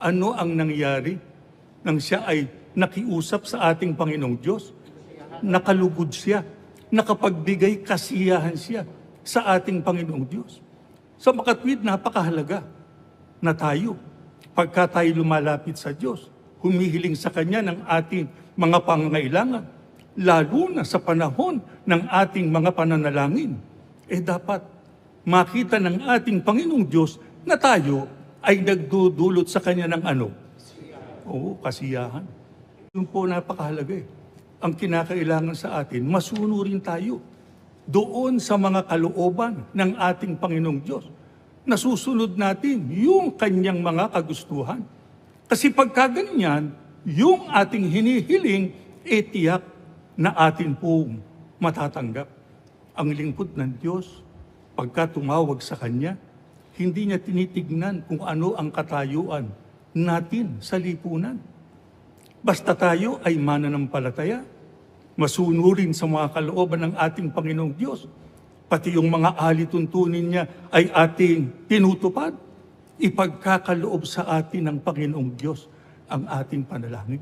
Ano ang nangyari nang siya ay nakiusap sa ating Panginoong Diyos? Nakalugod siya, nakapagbigay kasiyahan siya sa ating Panginoong Diyos. Sa makatwid, napakahalaga na tayo, pagka tayo lumalapit sa Diyos, humihiling sa Kanya ng ating mga pangangailangan, lalo na sa panahon ng ating mga pananalangin, dapat makita ng ating Panginoong Diyos na tayo ay nagdudulot sa Kanya ng ano? Oo, kasiyahan. Yun po napakahalaga. Ang kinakailangan sa atin, masunurin tayo doon sa mga kalooban ng ating Panginoong Diyos. Nasusunod natin yung Kanyang mga kagustuhan. Kasi pagka ganyan, yung ating hinihiling, tiyak na atin pong matatanggap. Ang lingkod ng Diyos, pagka tumawag sa Kanya, hindi niya tinitignan kung ano ang katayuan natin sa lipunan. Basta tayo ay mananampalataya, masunurin sa mga kalooban ng ating Panginoong Diyos, pati yung mga alituntunin niya ay ating tinutupad, ipagkakaloob sa atin ng Panginoong Diyos ang ating panalangin.